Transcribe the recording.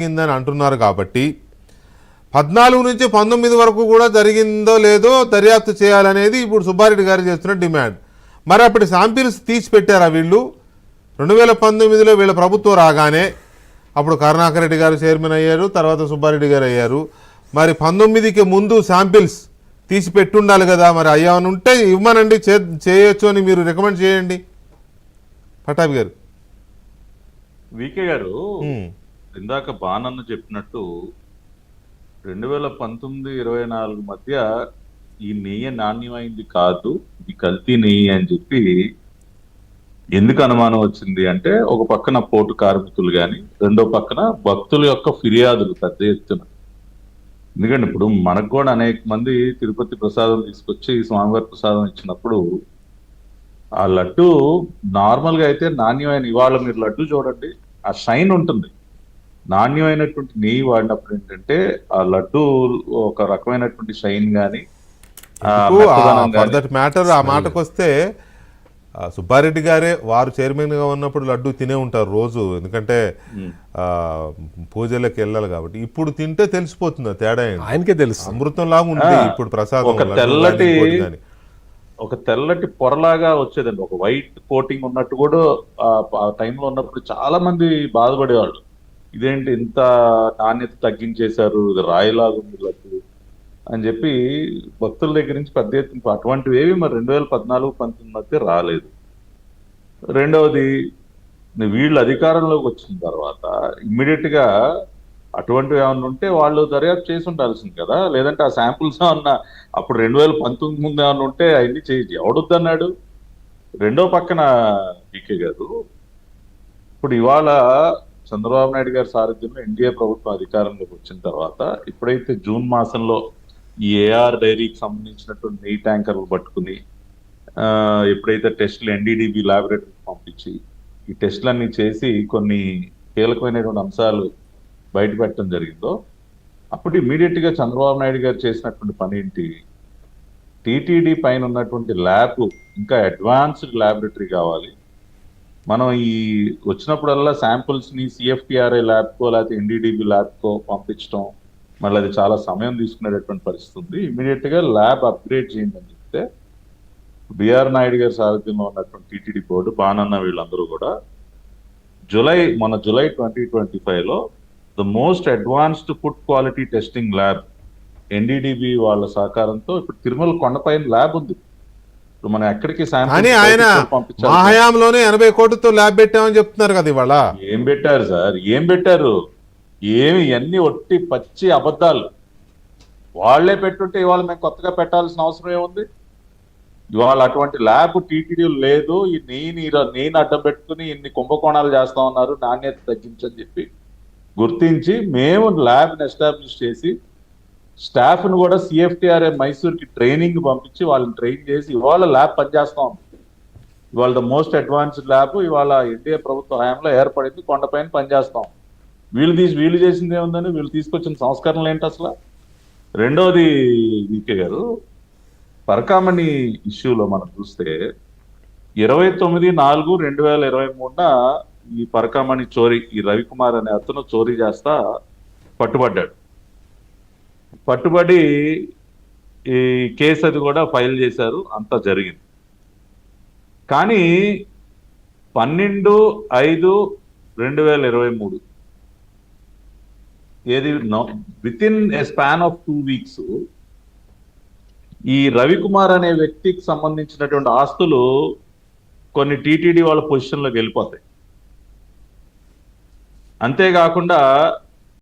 జరిగిందని అంటున్నారు కాబట్టి 14 నుంచి 19 వరకు కూడా జరిగిందో లేదో దర్యాప్తు చేయాలనేది ఇప్పుడు సుబ్బారెడ్డి గారు చేస్తున్న డిమాండ్. మరి అప్పటి శాంపిల్స్ తీసి పెట్టారా వీళ్ళు? 2019లో వీళ్ళ ప్రభుత్వం రాగానే అప్పుడు కరుణాకర్ రెడ్డి గారు చైర్మన్ అయ్యారు, తర్వాత సుబ్బారెడ్డి గారు అయ్యారు. మరి 19కి ముందు శాంపిల్స్ తీసి పెట్టుండాలి కదా. మరి అయ్యామని ఉంటే ఇవ్వమనండి, చేయొచ్చు అని మీరు రికమెండ్ చేయండి పటాబి గారు. వికే గారు ఇందాక బాణన్న చెప్పినట్టు 2019-24 మధ్య ఈ నెయ్యి నాణ్యమైంది కాదు, ఇది కల్తీ నెయ్యి అని చెప్పి ఎందుకు అనుమానం వచ్చింది అంటే, ఒక పక్కన పోటు కార్మికులు కానీ, రెండో పక్కన భక్తుల యొక్క ఫిర్యాదులు పెద్ద ఎత్తున. ఎందుకంటే ఇప్పుడు మనకు కూడా అనేక మంది తిరుపతి ప్రసాదం తీసుకొచ్చి స్వామివారి ప్రసాదం ఇచ్చినప్పుడు ఆ లడ్డు నార్మల్గా అయితే నాణ్యమైన, ఇవాళ మీరు లడ్డు చూడండి ఆ షైన్ ఉంటుంది. నాణ్యమైనటువంటి నెయ్యి వాడినప్పుడు ఏంటంటే ఆ లడ్డు ఒక రకమైనటువంటి షైన్ కానీ మ్యాటర్. ఆ మాటకు వస్తే సుబ్బారెడ్డి గారే వారు చైర్మన్ గా ఉన్నప్పుడు లడ్డు తినే ఉంటారు రోజు, ఎందుకంటే పూజలకు వెళ్ళాలి కాబట్టి. ఇప్పుడు తింటే తెలిసిపోతుంది తేడా, ఆయనకే తెలుసు. అమృతం లాగా ఉంది ఇప్పుడు ప్రసాదం. ఒక తెల్లటి పొరలాగా వచ్చేదండి, ఒక వైట్ కోటింగ్ ఉన్నట్టు కూడా ఆ టైంలో ఉన్నప్పుడు చాలా మంది బాధపడేవాళ్ళు. ఇదేంటి ఇంత నాణ్యత తగ్గించేశారు, ఇది రాయిలాగా ఉంది లడ్డు అని చెప్పి భక్తుల దగ్గర నుంచి పెద్ద ఎత్తున అటువంటివి ఏవి మరి 2014-19 మధ్య రాలేదు. రెండవది, వీళ్ళు అధికారంలోకి వచ్చిన తర్వాత ఇమ్మీడియట్ గా అటువంటివి ఏమన్నా ఉంటే వాళ్ళు దర్యాప్తు చేసి ఉండాల్సింది కదా. లేదంటే ఆ శాంపుల్స్ ఏమన్నా అప్పుడు 2019 ముందు ఏమన్నా ఉంటే అవన్నీ చేయించి ఎవడొద్దన్నాడు. రెండో పక్కన పీకే గారు, ఇప్పుడు ఇవాళ చంద్రబాబు నాయుడు గారి సారథ్యంలో ఎన్డీఏ ప్రభుత్వం అధికారంలోకి వచ్చిన తర్వాత ఇప్పుడైతే జూన్ మాసంలో ఈ ఏఆర్ డైరీకి సంబంధించినటువంటి నెయ్యి ట్యాంకర్లు పట్టుకుని ఎప్పుడైతే టెస్టులు ఎన్డీడీబీ ల్యాబొరేటరీకి పంపించి ఈ టెస్టులన్నీ చేసి కొన్ని కీలకమైనటువంటి అంశాలు బయట పెట్టడం జరిగిందో, అప్పుడు ఇమీడియట్ గా చంద్రబాబు నాయుడు గారు చేసినటువంటి పని ఏంటి, టీటీడీ పైన ఉన్నటువంటి ల్యాబ్ ఇంకా అడ్వాన్స్డ్ ల్యాబొరేటరీ కావాలి, మనం ఈ వచ్చినప్పుడల్లా శాంపుల్స్ ని సిఎఫ్టిఆర్ఐ ల్యాబ్కో లేకపోతే ఎన్డీడీబీ ల్యాబ్కో పంపించడం మళ్ళీ అది చాలా సమయం తీసుకునేటటువంటి పరిస్థితి ఉంది. ఇమీడియట్ గా ల్యాబ్ అప్గ్రేడ్ చేయండి అని చెప్తే బిఆర్ నాయుడు గారి సారథ్యంలో ఉన్నటువంటి టీటీడీ బోర్డు, బాణన్న వీళ్ళందరూ కూడా జూలై 2025లో the most advanced food quality testing lab NDDB వాళ్ళ సహకారంతో ఇప్పుడు తిరుమల కొండపైన ల్యాబ్ ఉంది. ఇప్పుడు మనం ఎక్కడికి ఆయన హయాంలోనే 80 కోట్లతో ల్యాబ్ పెట్టామని చెప్తున్నారు కదా. ఇవాళ ఏం పెట్టారు సార్, ఏం పెట్టారు, ఏమి అన్ని ఒట్టి పచ్చి అబద్ధాలు. వాళ్లే పెట్టుంటే ఇవాళ మేము కొత్తగా పెట్టాల్సిన అవసరం ఏముంది? ఇవాళ అటువంటి ల్యాబ్ టీటీడీ లేదు. ఈ నేను అడ్డం పెట్టుకుని ఇన్ని కుంభకోణాలు చేస్తా ఉన్నారు, నాణ్యత తగ్గించని చెప్పి గుర్తించి మేము ల్యాబ్ని ఎస్టాబ్లిష్ చేసి స్టాఫ్ ను కూడా సిఎఫ్టిఆర్ఐ మైసూర్కి ట్రైనింగ్ పంపించి వాళ్ళని ట్రైన్ చేసి ఇవాళ ల్యాబ్ పనిచేస్తా ఉంది. ఇవాళ ద మోస్ట్ అడ్వాన్స్డ్ ల్యాబ్ ఇవాళ ఎన్డీఏ ప్రభుత్వ హయాంలో ఏర్పడింది, కొండపైన పనిచేస్తాం. వీళ్ళు చేసింది ఏముందని, వీళ్ళు తీసుకొచ్చిన సంస్కరణలు ఏంటి అసలు? రెండోది వికే గారు, పరకామణి ఇష్యూలో మనం చూస్తే 29/4/2023 ఈ పరకామణి చోరీ, ఈ రవికుమార్ అనే అతను చోరీ చేస్తా పట్టుబడ్డాడు. పట్టుబడి ఈ కేసు అది కూడా ఫైల్ చేశారు, అంతా జరిగింది. కానీ 12/5/2023 ఏది with in a span of 2 weeks ఈ రవికుమార్ అనే వ్యక్తికి సంబంధించినటువంటి ఆస్తులు కొన్ని టీటీడీ వాళ్ళ పొజిషన్లోకి వెళ్ళిపోతాయి. అంతేకాకుండా